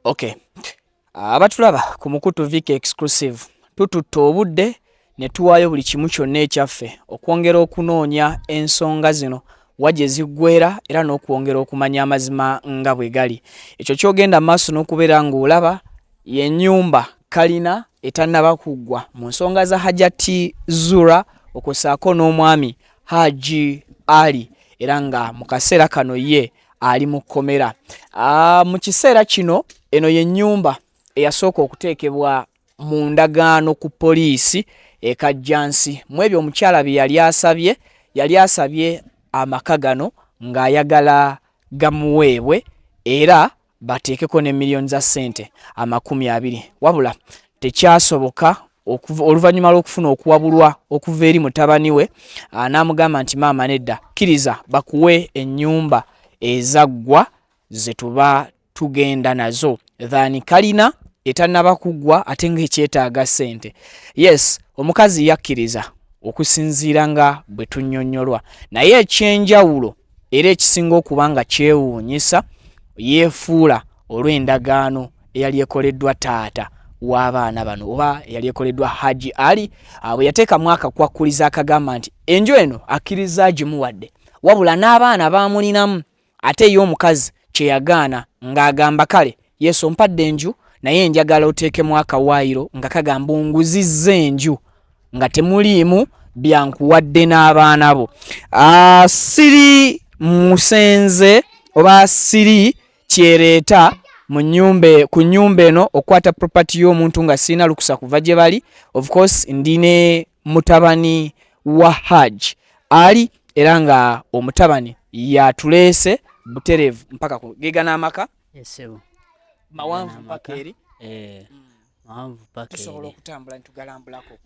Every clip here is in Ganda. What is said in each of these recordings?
Okay. Abatulaba ku Mukutu Vika Exclusive tututte obudde ne tuwaayo buli kimu kyonna ekyaffe okwongera okunoonya ensonga zino wajje ziggwera era n'okwongera okumanya amazima nga bwe gali. Ekyo kyogenda maaso n'okubeera ng'olaba y'ennyumba Kalina etannaba kuggwa mu nsonga za Hajjat Zura okusaako n'omwami Haji Ali era nga mu kaseera kano ye ali mu kkomera. Mu kiseera kino eno y'ennyumba eyasooka okuteekebwa mu ndagaano ku poliisi e Kajjansi. Mu ebyo omukyala bye yali asabye amaka gano ng'ayagala gamuweebwe era bateekeko ne miliyoni za ssente 20. Wabula tekyasoboka oluvannyuma lw'okufuna okuwabulwa okuva eri mutabani we n'amugamba nti maama nedda kkiriza bakuwe ennyumba ezaggwa ze tuba tugenda nazo thani Kalina etannaba kuggwa ate ng'ekyetaaga ssente. Yes, omukazi yakkiriza okusinziira nga bwe tunnyonnyolwa, naye ekyenjawulo era ekisinga okuba nga kyewuunyisa yeefuula olw'endagaano eyali ekoleddwa taata w'abaana bano oba eyali ekoleddwa Haji Ali bwe yateekamu akakwakkuliza akagamba nti enju eno akkiriza agimuwadde wabula n'abaana baamulinamu ate ye omukazi kye yagaana ng'agamba kale yesu ompadde enju naye njagala oteekemu akawaayiro nga kagamba onguzizza enju nga temuliimu byankuwadde n'abaana bo. Siri musenze oba siri kyereeta ku nnyumba eno okwata property y'omuntu nga sirina lukusa kuva gye bali. Of course ndine mutabani wa Haji Ali era nga omutabani yatuleese butereevu mpaka kugega n'amaka. Mawanvu paka eri mawanvu paka tusobola okutambula ntugalambulako.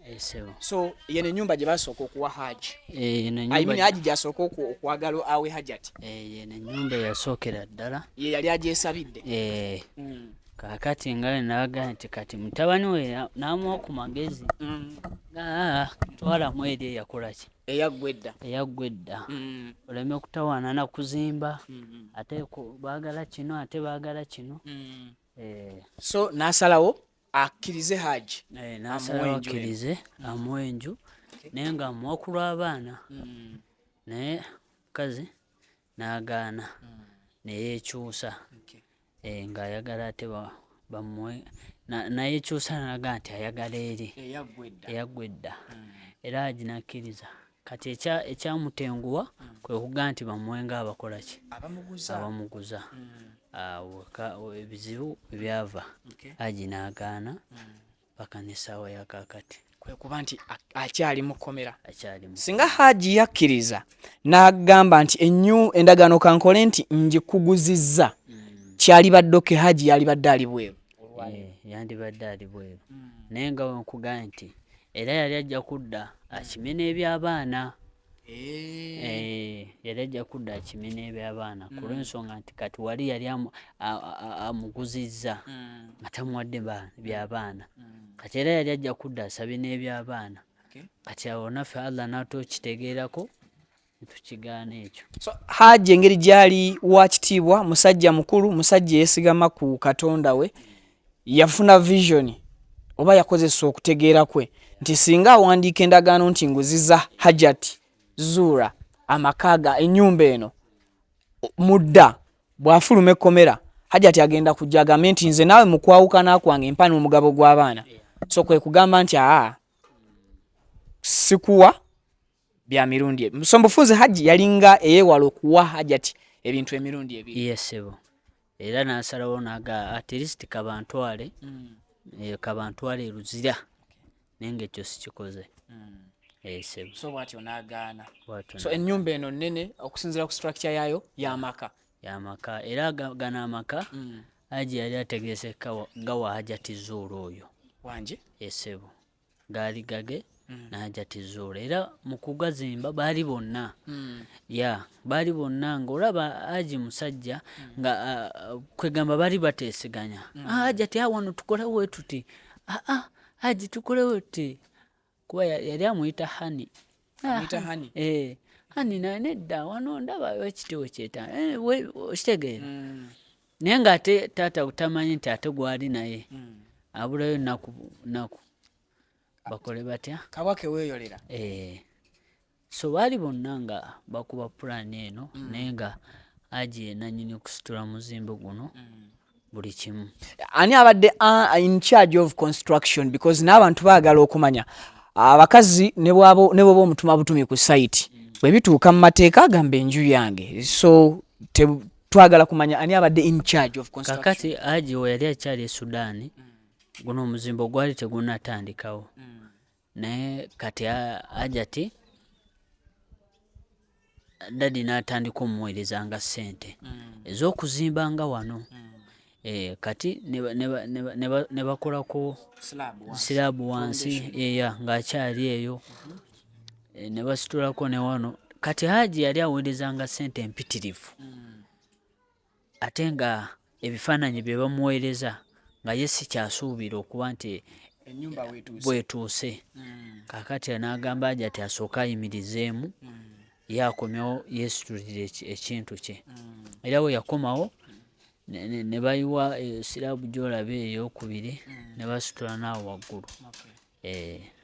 So yene nyumba gye basooka okuwa Haji Haji gyasooka okwagala awe Hajjat yene nyumba yasookera ddala ye yali agyesabidde. Kakati ngale naga nti kati mutabani we n'amuwa ku magezi twala mweri yakolaki eyaggwedda oleme kutawaana na kuzimba ate baagala kino ate baagala kino. So n'asalawo akkirize Haji n'asalawo akkirize amuwa enju naye nga amuwa ku lw'abaana naye mukazi n'agaana neyeekyusa ng'ayagala ate bamuwe nayeekyusa n'agaa nti ayagala eri eyaggwedda era Haji n'akkiriza. Kati ekyamutenguwa kwe kugaa nti bamuwe ng'abakolaki abamuguza. Ebizibu ebyava Haji n'agaana paka n'essaawa ya kaakati kwe kuba nti akyali mu kkomera. Singa Haji yakkiriza n'agamba nti endagaano kankole nti njikuguzizza kyalibadde Haji yalibadde ali bweru yandibadde ali bweru naye nga wenkugaa nti era yali ajja kudda akime n'eby'abaana yali ajja kudda akime n'eby'abaana ku lw'ensonga nti kati wali yali amuguzizza nga tamuwadde by'abaana kati era yali ajja kudda asabye n'eby'abaana kati awo naffe Allah n'atokitegeerako tukigaana ekyo. So Haji engeri gyali wa kitiibwa musajja mukulu musajja yeesigama ku Katonda we yafuna vision oba yakozesa okutegeera kwe nti singa awandiika endagaano nti nguzizza Hajjat Zura amakaga ennyumba eno mudda bw'afuluma ekkomera Hajjat agenda kujja agambe nti nze naawe mu kwawukana kwange mpana omugabo gw'abaana. So kwe kugamba nti sikuwa bya mirundi ebiri. Musombofuzi Haji yalinga eyewala okuwa Hajjat ebintu emirundi ebiri. Yesebo era n'asalawo naga at least kabantwale kabantwale Luzira nenge ekyo sikikoze. Yesebo so bwatyo n'agaana. So ennyumba eno nnene okusinziira ku structure yaayo y'amaka era gana amaka Haji yali ategeeseka gawa Hajjat Zura oyo wanje. Yesebo gaali gage na Hajjat Zura era mu kugazimba baali bonna baali bonna ng'olaba Haji musajja nga kwegamba baali bateeseganya Hajjat wano tukolewo tuti Haji tukolewo tuti kuba yali amuyita Hani Hani nedda wano ndaba ekitiwo kyeta kitegeera naye ng'ate taata utamanyi nti ate gwali naye abulayo naku bakole batya kabwake weeyolera. So baali bonna nga bakuba pulaani eno naye nga Hajji ye nannyini kusitula muzimbo guno buli kimu. Ani abadde in charge of construction because n'abantu baagala okumanya abakazi ne bw'oba omutuma butumi ku site bwe bituuka mu mateeka agamba enju yange, so twagala kumanya ani abadde in charge of construction. Kakati Hajji we yali akyali e Sudan guno omuzimbo gwali tegunnatandikawo naye kati Hajjat Daddy n'atandika omuweerezanga ssente ez'okuzimbanga wano. Kati ne bakolako sirabu wansi ng'akyali eyo ne basitulako ne wano. Kati Hajji yali aweerezanga ssente empitirivu ate nga ebifaananyi bye bamuweereza nga ye si kyasuubira okuba nti bwetuuse. Kaakati n'agamba Hajjat asooka ayimirizeemu ye akomyewo yeesitulire ekintu kye. Era we yakomawo ne bayiwa sirabu gy'olaba ey'okubiri ne basitula naawo waggulu.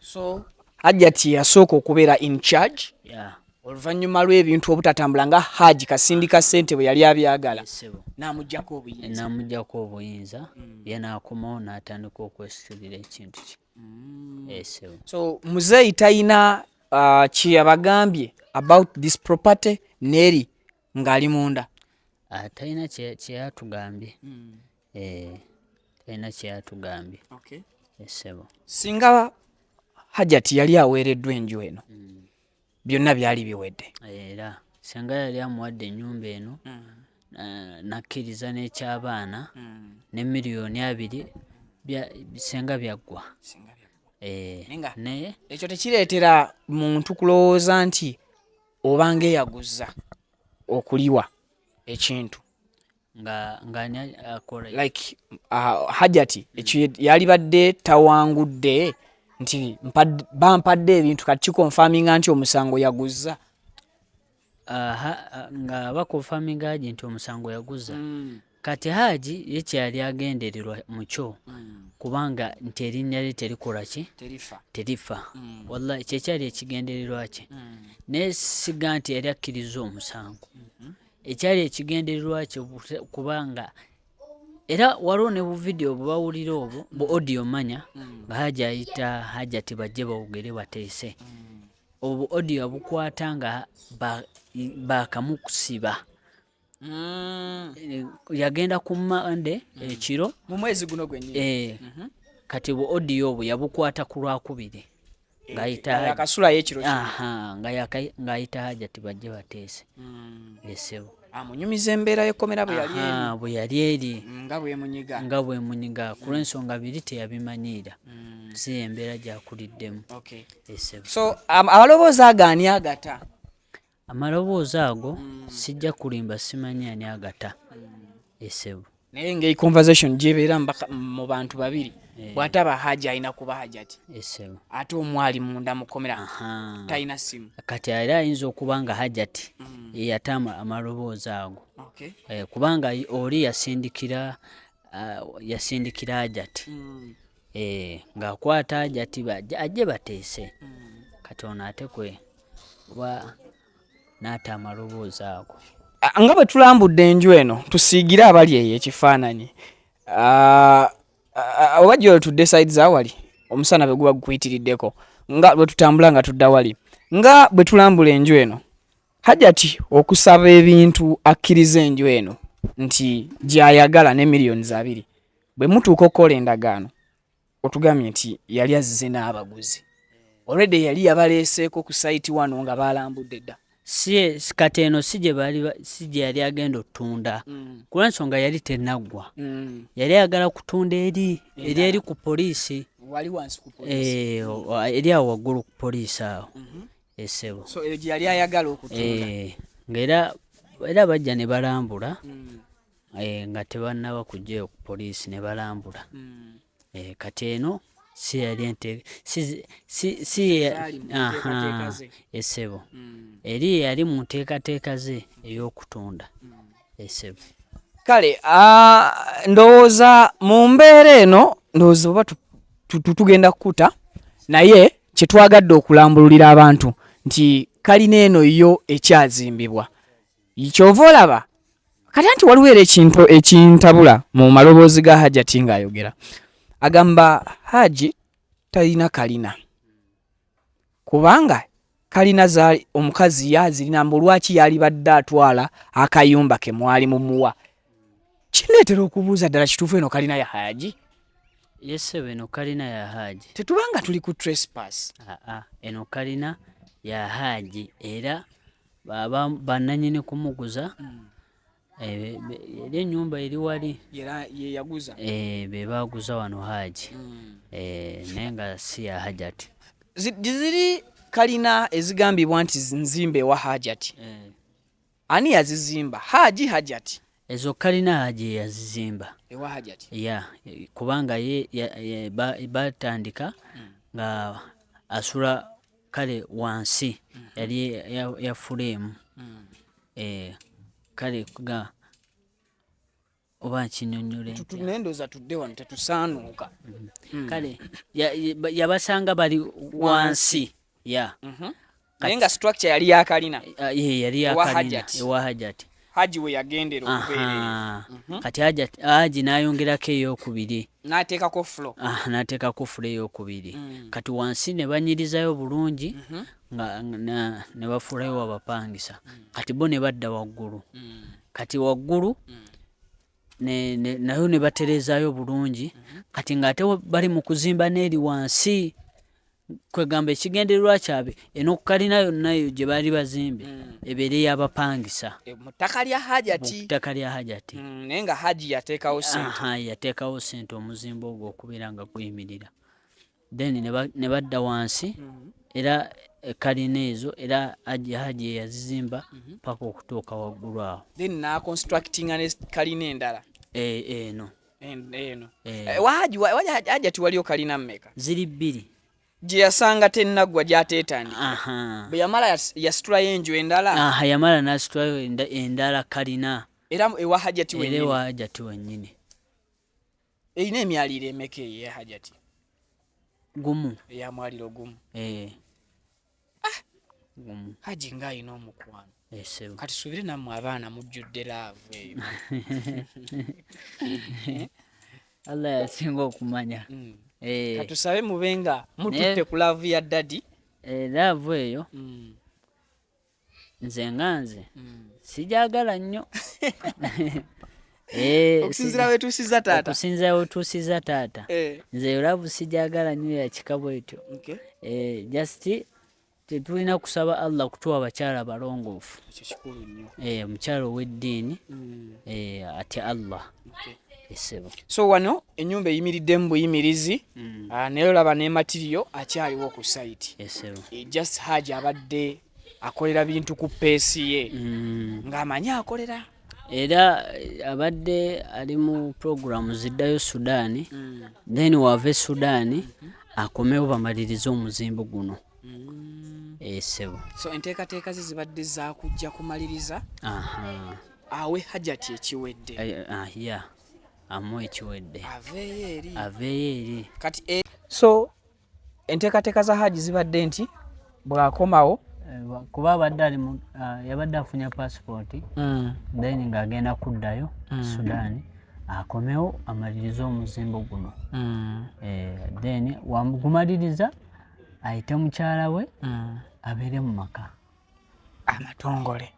So Hajjat yasooka okubeera in charge oluvannyuma lw'ebintu obutatambula nga Hajji kasindika ssente bwe yali abyagala n'amuggyako obuyinza ye n'akomawo n'atandika okwesitulira ekintu kye. So muzeeyi talina kye yabagambye about this property neri ng'ali munda? Talina kye yatugambye. Talina kye yatugambye. Singa Hajjat yali aweereddwa enju eno byonna byali biwedde. Era singa yali amuwadde ennyumba eno nakkiriza n'ekyabaana ne $2 million senga byaggwa. Naye ekyo tekireetera muntu kulowooza nti obanga eyaguza okuliwa ekintu nga akola like Hajjat ekyo yali badde tawangudde nti bampadde ebintu kati kikonfaminga nti omusango yaguza. Nga bakonfaminga Hajji nti omusango yaguza. Kati Hajji ye kyeyali agendererwa mu kyo kubanga nti erinnya lye terikola ki terifa. Wallahi kyekyali ekigendererwa kye. Naye siga nti yali akkiriza omusango. Ekyali ekigendererwa kye kubanga era waliwo ne bu video bwe bawulira obwo bu audio manya nga Hajji ayita Hajjat bajje bawogere bateese. Obwo audio bukwata nga bakamukusiba. Yagenda ku Monday ekiro mu mwezi guno gwennyini. Kati bu audio obwo yabukwata ku Lwakubiri ng'ayita akasula y'ekiro ng'ayita Hajjat bajje bateese. Amunyumiza embeera y'ekkomera bwe yali eri nga bwe munyiga ku lw'ensonga biri teyabimanyiira si embeera gy'akuliddemu. So amaloboozi ago ani agata? Amaloboozi ago sijja kulimba simanyi ani agata. Naye ng'eyi conversation gy'ebeera mu bantu babiri bw'ataba Hajji alina kuba Hajjat ate omwali munda mu kkomera talina ssimu. Kati era ayinza okuba nga Hajjat yeyata amaloboozi ago kubanga oli yasindikira Hajjat ng'akwata Hajjat ajje bateese. Kati ono ate kwe kuba n'ata amaloboozi ago. Nga bwe tulambudde enju eno tusiigire abali eyo ekifaananyi oba gy'oli tudde sides awali omusana bwe guba gukuyitiriddeko nga bwe tutambula nga tudda wali nga bwe tulambula enju eno Hajjat okusaba ebintu akkiriza enju eno nti gy'ayagala ne $2 bwe mutuuka okukola endagaano otugambye nti yali azze n'abaguzi already yali yabaleeseeko ku site wano nga baalambudde dda. Kati eno si gye yali agenda otunda kuba ensonga yali tennaggwa. Yali ayagala kutunda eri ku poliisi eri awo waggulu ku poliisi awo. So eyo gye yali ayagala okutunda. Era bajja ne balambula nga tebannaba kujjayo ku poliisi ne balambula. Kati eno si yali esebo eri yali mu nteekateeka ze ey'okutunda esebo. kale ndowooza mu mbeera eno ndowooza oba tugenda kukuta naye kyetwagadde okulambululira abantu nti kalina eno yo ekyazimbibwa kyova olaba kati anti waliwo era ekintu ekintabula mu maloboozi ga Hajjati ng'ayogera agamba Haji talina kalina kubanga kalina zaali omukazi yazirina mbu lwaki yali badde atwala akayumba ke mwali mumuwa kineetera okubuuza ddala kituufu eno kalina ya Haji yesebe eno kalina ya Haji tetubanga tuli ku trespass eno kalina ya Haji era bannanyini kumuguza enyumba eri wali ye yaguza be baguza wano Haji naye nga si ya Hajjati ziri kalina ezigambibwa nti nzimbe wa Hajjati ani yazizimba Haji Hajjati ezo kalina Haji yazizimba ewa Hajjati kubanga ye batandika nga asula kale wansi yali ya fulemu kale ga oba kinyonyole tunendoza tudde wano tetusaanuuka kale yabasanga bali wansi naye nga structure yali ya kalina yali ya kalina ewa Hajjati Haji we yagendera okubeera kati Haji n'ayongerako ey'okubiri n'ateekako floor n'ateekako floor ey'okubiri kati wansi ne banyirizayo bulungi nga ne bafuulayo abapangisa kati bo ne badda waggulu kati waggulu nayo ne batereezaayo bulungi kati ng'ate bali mu kuzimba n'eri wansi kwegamba ekigendererwa kyabwe eno kalina yonnayo gye baali bazimbe ebeere y'abapangisa mu ttaka lya Hajjati naye nga Haji yateekawo sente omuzimbo ogwo okubeera nga guyimirira then ne badda wansi era kalina ezo era Haji yazizimba paka okutuuka waggulu awo then n'aconstructinga ne kalina endala eno Hajjati waliyo kalina mmeka ziri bbiri gye yasanga tennaggwa gy'ateetandika bwe yamala yasitulayo enju endala yamala n'asitulayo endala kalina era ewa Hajjati wennyini erina emyaliro emeka eya Hajjati gumu eyamwaliro gumu gumu Haji ng'ayina omukwano kati subire nammwe abaana mujjudde laavu eyo Allah yasinga okumanya katusabe mubenga mututte ku laavu ya dadi laavu eyo nze sijagala nnyo okusinzira wetuusiza taata nze laavu sijagala nnyo yakika bwetyo just tetulina kusaba Allah kutuwa abakyala balongoofu omukyala ow'eddiini atya Allah so wano ennyumba eyimiriddemu buyimirizi naye olaba ne matiriyo akyaliwo ku site just Haji abadde akolera bintu ku peesi ye ng'amanyi akolera era abadde ali mu programu ziddayo Sudaani then wava Sudaani akomewo bamalirize omuzimbo guno so enteekateeka ze zibadde zakujja kumaliriza awe Hajjati ekiwedde amu ekiwedde aveeyo eri kati so enteekateeka za Haji zibadde nti bw'akomawo kuba yabadde afunya paasipooti then ng'agenda kuddayo Sudaani akomewo amalirize omuzimbo guno then wagumaliriza ayite mukyala we abeere mu maka amatongole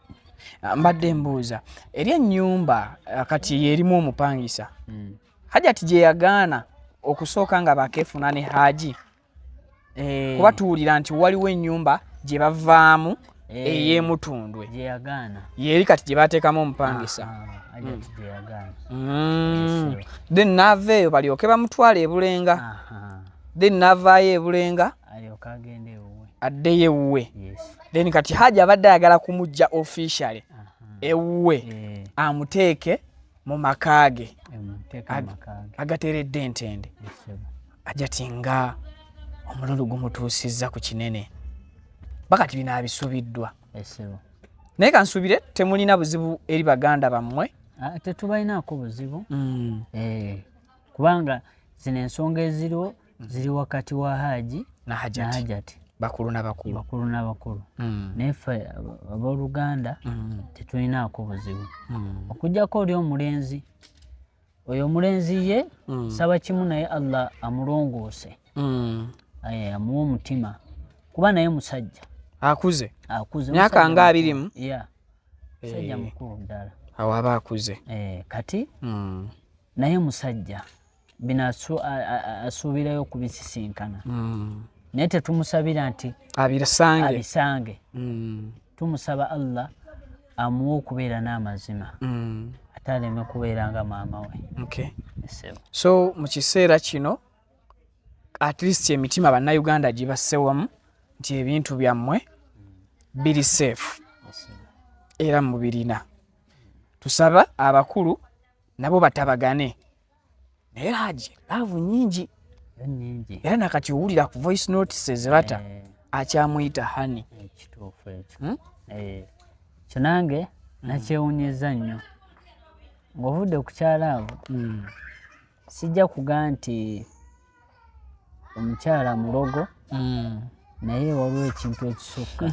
mbadde mbuuza eri ennyumba kati yerimu omupangisa Hajjati gye yagaana okusooka nga bakeefuna ne Haji kuba tuwulira nti waliwo ennyumba gye bavaamu ey'emutundwe yeri kati gye bateekamu omupangisa then n'aveeyo balyoke bamutwala e Bulenga then n'avaayo e Bulenga addeyo ewuwe then kati Haji abadde ayagala kumujja officially ewuwe amuteeke mu makaage agateredde entende Hajjati nga omululu gumutuusizza ku kinene bakati bino abisubiddwa naye kansuubire temulina buzibu eri baganda bammwe tetubalinaako buzibu kubanga zino ensonga eziriwo ziri wakati wa Haji na Hajjat bakulu n'abakulu neffe abooluganda tetulinaako buzibu okujjako oli omulenzi oyo omulenzi ye saba kimu naye Allah amulongoose amuwa omutima kuba naye musajja akuze myaka nga 20 musajja mukulu ddala awo aba akuze kati naye musajja bino asuubirayo kubisisinkana naye tetumusabira nti abisange tumusaba Allah amuwe okubeera n'amazima ate aleme kubeera nga maama we. So mu kiseera kino at least emitima bannayuganda gibasse wamu nti ebintu byammwe biri safe era mubirina. Tusaba abakulu nabo batabagane naye Haji laavu nyingi era nakati owulira ku voice notices bata akyamuyita hani ekituufu ekyo kyo nange nakyewunyeza nnyo ng'ovudde ku kyalaavu sijja kugaa nti omukyala mulogo naye waliwo ekintu ekisukka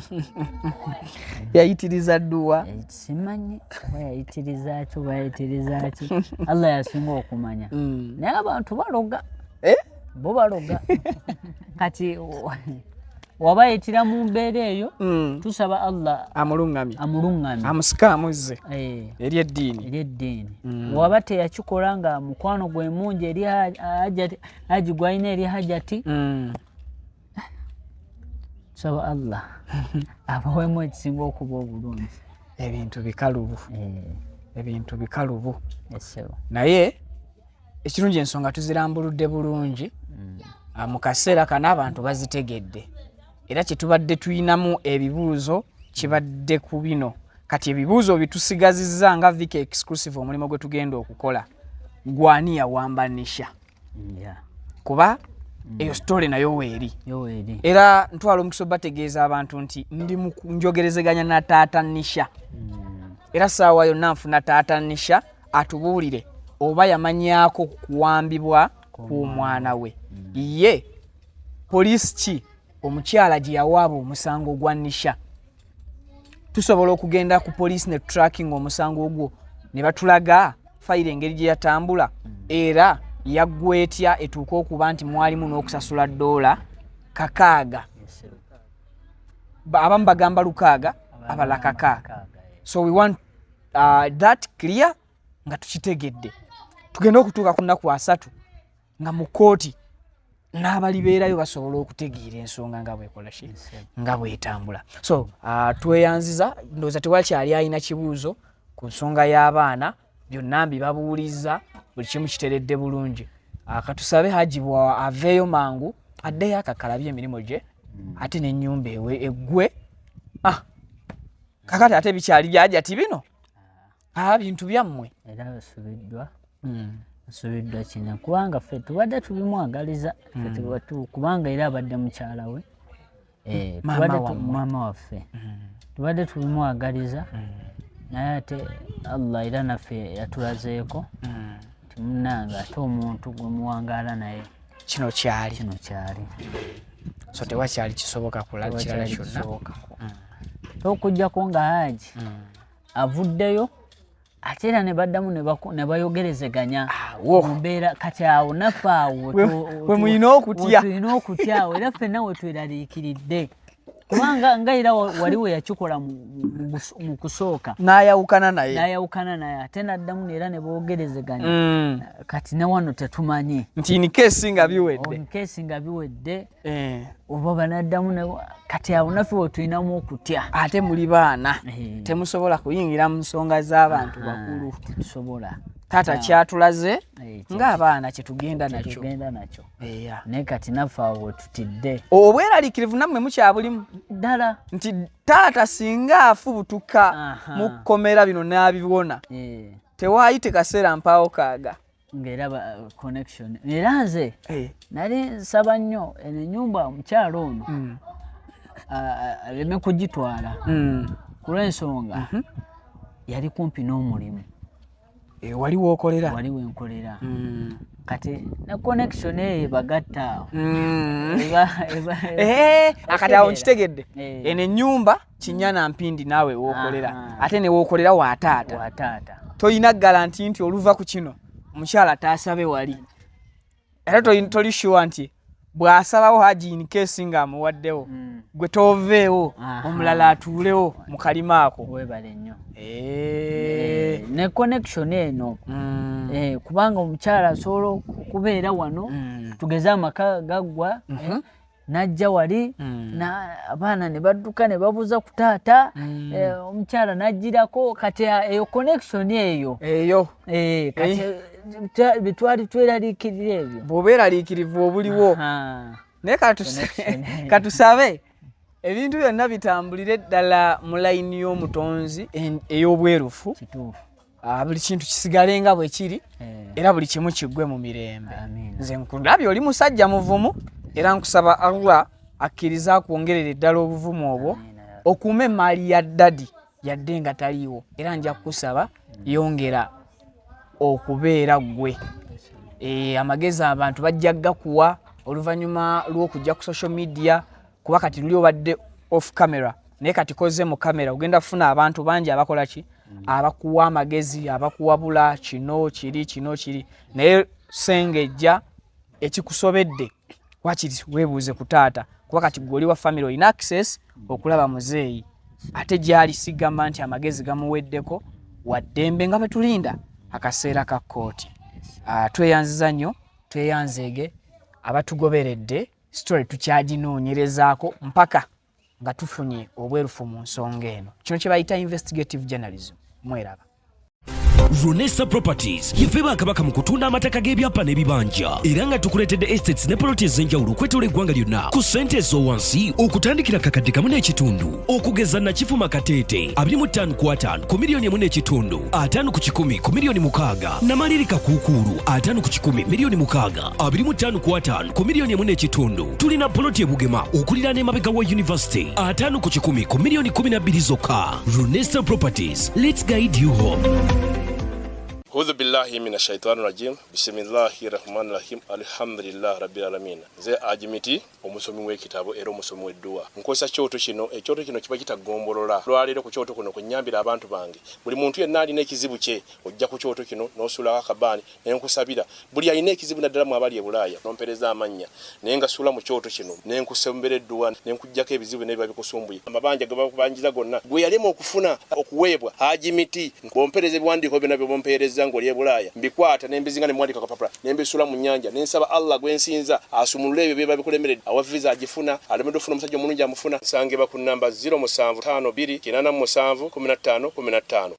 yayitiriza dduwa simanyi bayayitiriza ki Allah yasinga okumanya naye abantu baloga bo baloga kati wabayitira mu mbeera eyo tusaba Allah amulungamye amusikaamuze eri eddiini waba teyakikola nga mukwano gwe mungi eri Haji gwalina eri Hajjati tusaba Allah abawemu ekisinga okuba obulungi. Ebintu bikalubu naye ekirungi ensonga tuzirambuludde bulungi mu kaseera kano abantu bazitegedde era kyetubadde tuyinamu ebibuuzo kibadde ku bino kati ebibuuzo bitusigazizza nga Viki exclusive omulimu gwe tugenda okukola gwani yawambanisha kuba eyo story nayo weeri era ntwala omukisa bategeeza abantu nti ndi mu njogerezeganya na taata Nisha era saawa yonna nfuna taata Nisha atubuulire oba yamanyaako kuwambibwa ku mwana we ye poliisi ki omukyala gye yawaaba omusango gwa Nisha tusobola okugenda ku poliisi ne tracking omusango ogwo ne batulaga fayire engeri gye yatambula era yaggwetya etuuka okuba nti mwalimu n'okusasula $600 abamu bagamba 600 abala 600 so we want that clear nga tukitegedde tugenda okutuuka ku nnaku 3 nga mu kooti n'abalibeerayo basobola okutegeera ensonga nga bwekola ki nga bwetambula. So tweyanziza ndowooza tewakyali alina kibuuzo ku nsonga y'abaana byonna mbibabuuliza buli kimu kiteredde bulungi. Katusabe Haji bwa aveeyo mangu addeyo akakalabye emirimu gye ate n'ennyumba eggwe kakati ate bikyali byajati bino bintu byammwe era basubiddwa kina kubanga ffe tubadde tubimwagaliza kubanga era abadde mukyala we maama waffe tubadde tubimwagaliza naye ate Allah era naffe yatulazeeko nti munnange ate omuntu gwe muwangaala naye kino kyali so tewakyali kisoboka kulala kirala kyonna okujjako nga Haji avuddeyo ate era ne baddamu ne bayogerezeganya mumbeera kati awo naffe awo we mulina okutya awo era ffenna we tweraliikiridde kubanga nga era waliwo yakikola mu kusooka n'ayawukana naye ate naddamu era ne boogerezeganya kati ne wano tetumanyi nti nikeesi nga biwedde oba banaddamu kati awo naffe we tulinamu okutya ate muli baana temusobola kuyingira mu nsonga z'abantu bakulu tetusobola taata kyatulaze ng'abaana kyetugenda nakyo naye kati naffe awo we tutidde obweraliikirivu nammwe mukyabulimu ddala nti taata singa afubutuka mu kkomera bino n'abiwona tewaayite kaseera mpaawo kaaga ng'era connection era nze nali nsaba nnyo eno ennyumba omukyalo ono aleme kugitwala ku lw'ensonga yali kumpi n'omulimu wali wokolera wali wenkolera kati na connection bagatta akati awo nkitegedde ene nyumba Kinyana Mpindi nawe wokolera ate ne wokolera wa taata toyina garanti nti oluva ku kino omukyala taasabe wali era toli sure nti bw'asabawo Haji in case nga amuwaddewo gwe toveewo omulala atuulewo mu kalima ako webale nnyo ne connection eno kubanga omukyala asobola kubeera wano tugeze amaka gaggwa najja wali abaana ne badduka ne babuza ku taata omukyala najjirako kati eyo connection eyo kati bitwali tweraliikirira ebyo bw'obeeraliikirivu obuliwo naye katusabe ebintu byonna bitambulire ddala mu layini y'omutonzi ey'obwerufu buli kintu kisigale nga bwe kiri era buli kimu kiggwe mu mirembe nze nkulabye oli musajja muvumu era nkusaba Allah akkiriza akwongerera ddala obuvumu obwo okuuma emaali ya ddadi yadde nga taliiwo era nja kukusaba yongera okubeera gwe amagezi abantu bajja gakuwa oluvannyuma lw'okujja ku social media kuba kati luli obadde off camera naye kati koze mu kamera ogenda kufuna abantu bangi abakola ki abakuwa amagezi abakuwabula kino kiri naye sengejja ekikusobedde wakiri weebuuze ku taata kuba kati gwe oli wa family olina access okulaba muzeeyi ate gyali sigamba nti amagezi gamuweddeko waddembe nga bwe tulinda akaseera ka kkooti tweyanziza nnyo tweyanzeege abatugoberedde story tukyaginoonyerezaako mpaka nga tufunye obwerufu mu nsonga eno kino kye bayita investigative journalism mweraba Runesa Properties yife bakabaka mu kutunda amataka g'ebyapa n'ebibanja era nga tukuletedde estates ne ploti ez'enjawulo okwetola eggwanga lyonna ku ssente ez'owansi okutandikira kakadde kamu n'ekitundu okugeza Nakifuma Kateete 25 ku 5 ku miliyoni 1.5 5 ku 10 ku miliyoni 6 Namalirika Kuukulu 5 ku 10 miliyoni 6 25 ku 5 ku miliyoni 1.5 tulina ploti ebugema okuliraana emabega wa University 5 ku 10 ku miliyoni 12 zokka. Runesa Properties, let's guide you home. Hudhu billahi mina shaitani rajim. Bismillahirrahmanirrahim. Alhamdulillah rabbil alamin. Nze Ajimiti omusomi w'ekitabo era omusomi w'edduwa. Nkozesa kyoto kino ekyoto kino kiba kitagombolola. Lwaleero ku kyoto kuno kunyambira abantu bange. Buli muntu yenna alina ekizibu kye ojja ku kyoto kino n'osula akabaani ne nkusabira. Buli alina ekizibu naddala mu abali e Bulaaya n'ompereza amannya. Naye nga sula mu kyoto kino ne nkusembera edduwa ne nkujjako ebizibu n'ebiba bikusumbuye. Amabanja gabakubanjiza gonna gwe yalema okufuna okuweebwa Ajimiti ng'ompereza ebiwandiiko byonna by'ompereza ngo lye Bulaaya mbikwata nembizinga ne mwandika kapapula nembisula mu nnyanja nensaba Allah gwensinza asumulule ebyo byeba bikulemeredde awa visa agifuna alemedde ofuna omusajja omulungi amufuna nsange ba ku namba 0752 887 15 15